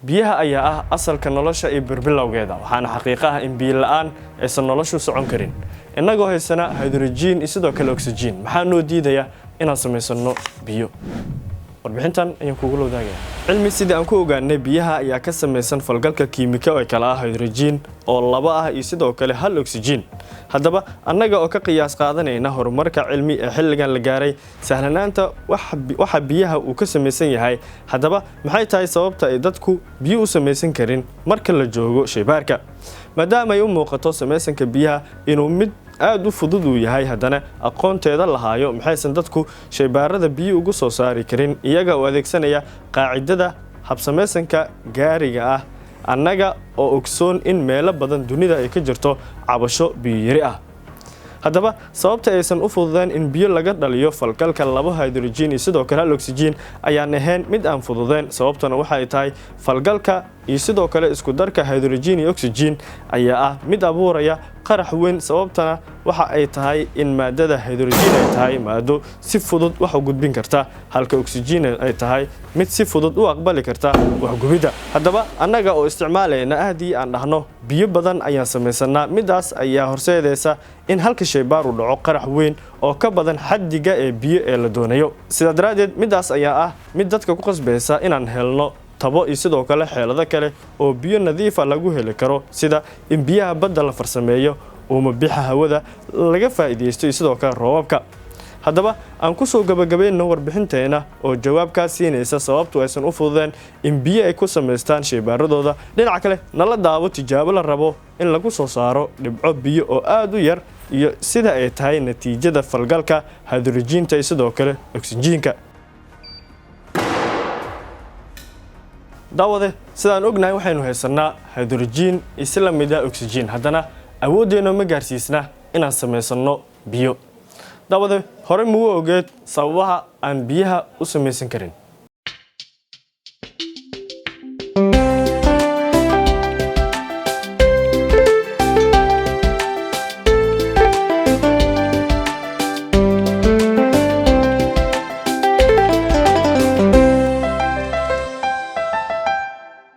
biyaha ayaa ah asalka nolosha iyo birbilowgeeda waxaana xaqiiqo ah in biyo la'aan aysan noloshu socon karin innagoo haysana hydrogen iyo sidoo kale oxygen maxaa noo diidaya inaan samaysano biyo warbixintan ayaan kugu wadaagayaa cilmi sidii aan ku ogaanay biyaha ayaa ka samaysan falgalka kiimiko oo kala ah hydrogen oo laba ah iyo sidoo kale hal oxygen haddaba annaga oo ka qiyaas qaadanayna horumarka cilmi ee xilligan la gaaray sahlanaanta waxa biyaha uu ka samaysan yahay haddaba maxay tahay sababta ay dadku biyo u samaysan karin marka la joogo shaybaarka maadaama ay u muuqato samaysanka biyaha inuu mid aad u fudud uu yahay haddana aqoonteeda la haayo maxaysan dadku shaybaarada biyo ugu soo saari karin iyaga oo adeegsanaya qaacidada habsamaysanka gaariga ah annaga oo ogsoon in meelo badan dunida ay ka jirto cabasho biyo yari ah haddaba sababta aysan u fududeen in biyo laga dhaliyo falgalka laba hydrogen iyo sidoo kale hal oxygen ayaan ahayn mid aan fududeen sababtuna waxay tahay falgalka iyo sidoo kale isku darka hydrogen iyo oxygen ayaa ah mid abuuraya qarax weyn sababtana waxa ay tahay in maadada hydrogen ay tahay maado si fudud wax u gudbin karta halka oxygen ay tahay mid si fudud u aqbali karta wax gubida haddaba annaga oo isticmaalayna aadii aan dhahno biyo badan ayaan samaysanaa midaas ayaa horseedaysa in halka shaybaar uu dhaco qarax weyn oo ka badan xaddiga ee biyo ee la doonayo sidaa daraadeed midaas ayaa ah mid dadka ku qasbaysa inaan helno tabo iyo sidoo kale xeelado kale oo biyo nadiif ah lagu heli karo sida in biyaha badda la farsameeyo uma bixa hawada laga faa'iideysto iyo sidoo kale roobabka haddaba aan ku soo gabagabayno warbixinteena oo jawaab ka siinaysa sababtu aysan u fududeen in biyo ay ku samaystaan shaybaaradooda dhinaca kale nala daabo tijaabo la rabo in lagu soo saaro dhibco biyo oo aad u yar iyo sida ay tahay natiijada falgalka hydrogen-ta iyo sidoo kale oxygen-ka daawade sidaan ognahay waxaynu haysanaa hydrogen isla mid ah oxygen haddana awoodeena ma gaarsiisna inaan samaysano biyo daawade hore muu ogeed sababaha aan biyaha u samaysan karin